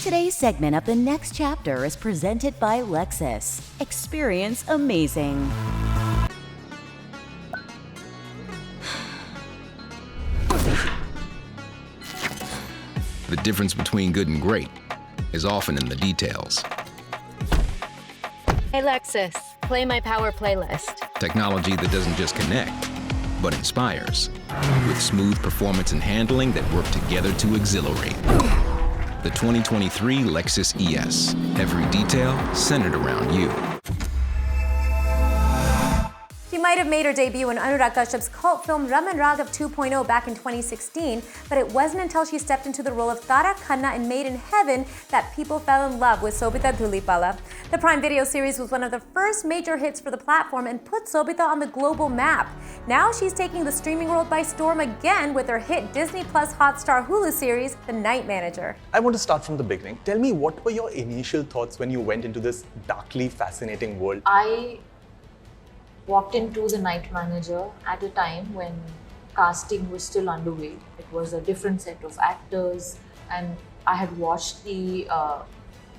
Today's segment of The Next Chapter is presented by Lexus. Experience amazing. The difference between good and great is often in the details. Hey Lexus, play my power playlist. Technology that doesn't just connect, but inspires. With smooth performance and handling that work together to exhilarate. The 2023 Lexus ES. Every detail centered around you. She might have made her debut in Anurag Kashyap's cult film Raman Raghav 2.0 back in 2016, but it wasn't until she stepped into the role of Tara Khanna in Made in Heaven that people fell in love with Sobhita Dhulipala. The Prime Video series was one of the first major hits for the platform and put Sobhita on the global map. Now she's taking the streaming world by storm again with her hit Disney Plus Hotstar Hulu series, The Night Manager. I want to start from the beginning. Tell me, what were your initial thoughts when you went into this darkly fascinating world? I walked into The Night Manager at a time when casting was still underway. It was a different set of actors, and I had watched the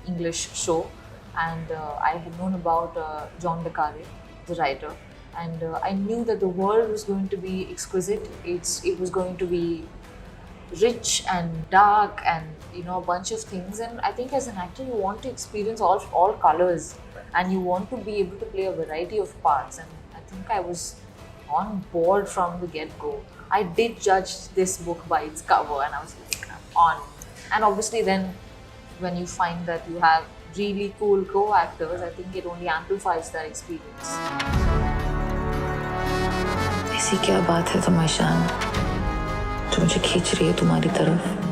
English show, and I had known about John le Carré, the writer, and I knew that the world was going to be exquisite. It was going to be rich and dark and a bunch of things, and I think as an actor you want to experience all colors and you want to be able to play a variety of parts, and I think I was on board from the get-go. I did judge this book by its cover and I was like, I'm on. And obviously then when you find that you have really cool co-actors, I think it only amplifies that experience. ऐसी क्या बात है तुम्हारी जो मुझे खींच रही है तुम्हारी तरफ?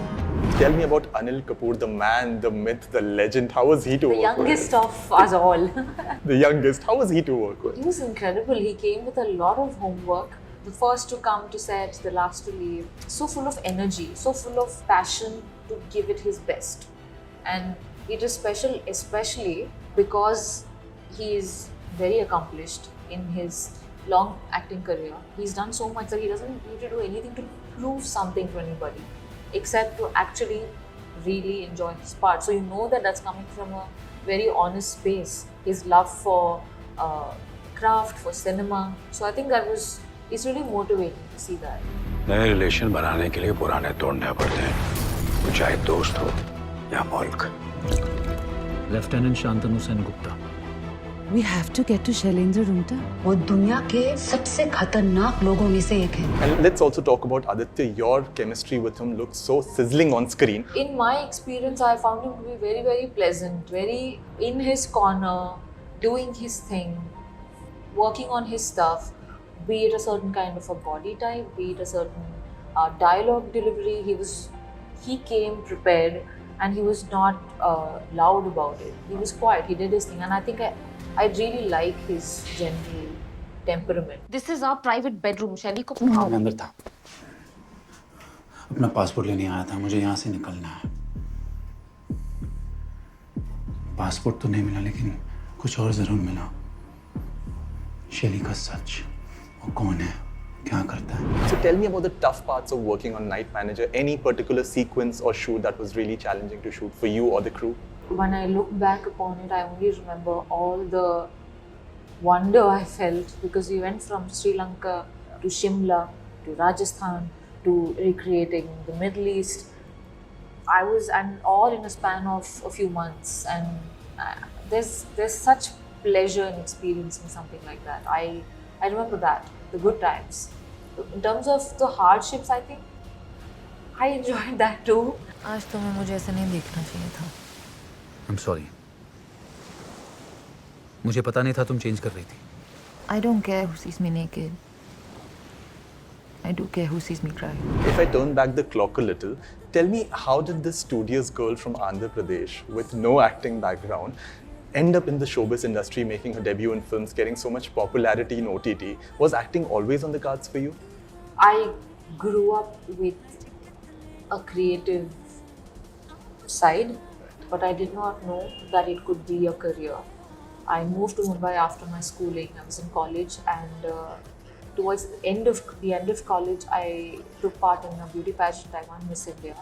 Tell me about Anil Kapoor, the man, the myth, the legend. How was he to work with? The youngest of us all. The youngest. How was he to work with? He was incredible. He came with a lot of homework. The first to come to set, the last to leave. So full of energy, so full of passion to give it his best. And it is special especially because he is very accomplished in his long acting career. He's done so much that he doesn't need to do anything to prove something to anybody, except to actually really enjoy his part. So you know that that's coming from a very honest space. His love for craft, for cinema. So I think it's really motivating to see that. नए relation बनाने के लिए पुराने तोड़ने पड़ते हैं, वो चाहे दोस्त हो या मुल्क. Lieutenant Shantanu Sen Gupta. We have to get to Shailendra Rumta. वो दुनिया के सबसे खतरनाक लोगों में से एक है. And let's also talk about Aditya. Your chemistry with him looks so sizzling on screen. In my experience, I found him to be very, very pleasant, very in his corner, doing his thing, working on his stuff, be it a certain kind of a body type, be it a certain dialogue delivery. He came prepared and he was not loud about it. He was quiet, he did his thing, and I think I really like his gentle temperament. This is our private bedroom. शैली को मैं अंदर था. अपना passport लेने आया था. मुझे यहाँ से निकलना है. पासपोर्ट तो नहीं मिला, लेकिन कुछ और जरूर मिला. शैली का सच. वो कौन है? क्या करता है? So tell me about the tough parts of working on Night Manager. Any particular sequence or shoot that was really challenging to shoot for you or the crew? When I look back upon it, I only remember all the wonder I felt because we went from Sri Lanka to Shimla to Rajasthan to recreating the Middle East. And all in a span of a few months, and there's such pleasure in experiencing something like that. I remember that, the good times. In terms of the hardships, I think I enjoyed that too. आज तुम्हें मुझे ऐसे नहीं देखना चाहिए था. I'm sorry. मुझे पता नहीं था तुम चेंज कर रही थी. I don't care who sees me naked. I do care who sees me cry. If I turn back the clock a little, tell me, how did this studious girl from Andhra Pradesh with no acting background end up in the showbiz industry, making her debut in films, getting so much popularity in OTT? Was acting always on the cards for you? I grew up with a creative side, but I did not know that it could be a career. I moved to Mumbai after my schooling. I was in college, and towards the end of college, I took part in a beauty pageant. I won Miss India,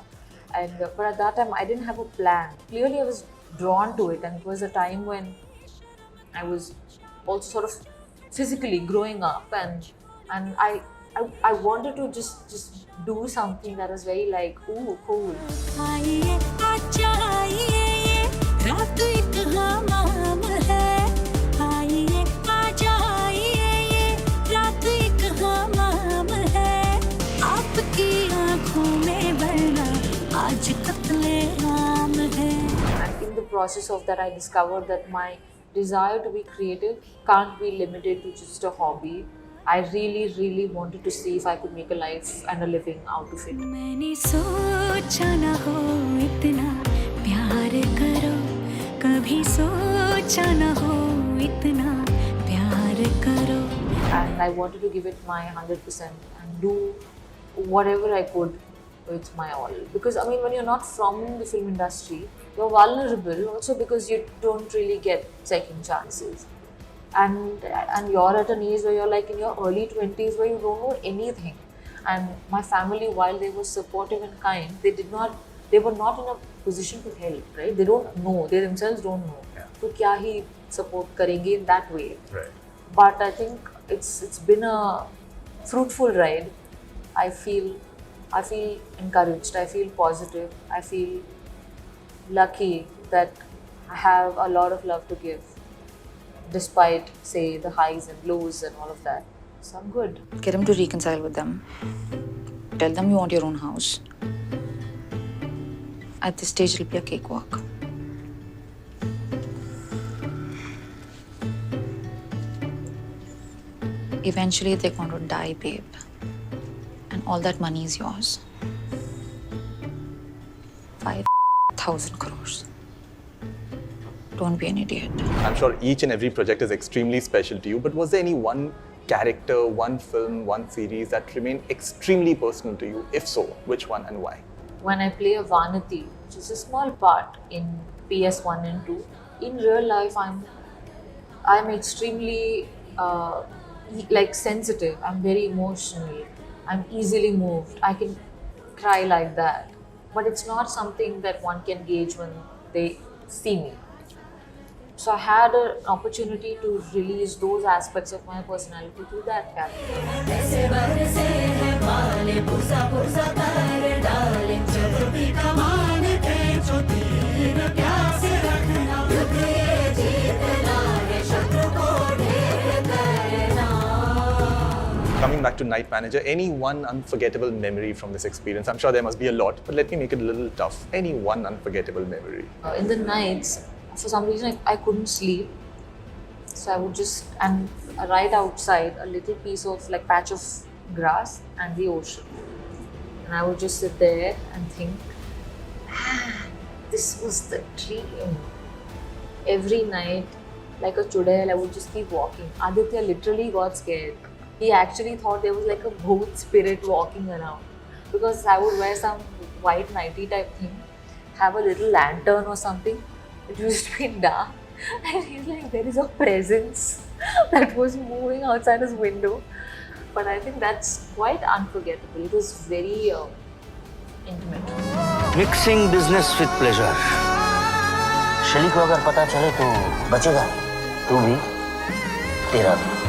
And but at that time I didn't have a plan. Clearly I was drawn to it, and it was a time when I was also sort of physically growing up, and I wanted to just do something that was very like, ooh, cool. And in the process of that, I discovered that my desire to be creative can't be limited to just a hobby. I really, really wanted to see if I could make a life and a living out of it. And I wanted to give it my 100% and do whatever I could with my all. Because I mean, when you're not from the film industry, you're vulnerable also because you don't really get second chances. And you're at an age where you're like in your early 20s where you don't know anything. And my family, while they were supportive and kind, they were not in a position to help, right? They don't know, they themselves don't know. So kya hi support karenge in that way. Right. But I think it's been a fruitful ride. I feel encouraged, I feel positive, I feel lucky that I have a lot of love to give, despite, say, the highs and lows and all of that. So I'm good. Get him to reconcile with them. Tell them you want your own house. At this stage, it'll be a cakewalk. Eventually, they're going to die, babe. And all that money is yours. 5,000 crores. Don't be an idiot. I'm sure each and every project is extremely special to you, but was there any one character, one film, one series that remained extremely personal to you? If so, which one and why? When I play a Vanati, which is a small part in PS1 and 2, in real life I'm extremely sensitive. I'm very emotional. I'm easily moved. I can cry like that. But it's not something that one can gauge when they see me. So I had an opportunity to release those aspects of my personality through that character. Coming back to Night Manager, any one unforgettable memory from this experience? I'm sure there must be a lot, but let me make it a little tough. Any one unforgettable memory? In the nights, for some reason I couldn't sleep. So I would just, and right outside, a little piece of patch of grass and the ocean. And I would just sit there and think, this was the dream. Every night, like a chudail, I would just keep walking. Aditya literally got scared. He actually thought there was like a bhoot spirit walking around, because I would wear some white nightie type thing, have a little lantern or something. It used to be dark, and he's like, there is a presence that was moving outside his window. But I think that's quite unforgettable. It was very intimate. Mixing business with pleasure. शैली को अगर पता चले तो बचेगा तू भी तेरा भी.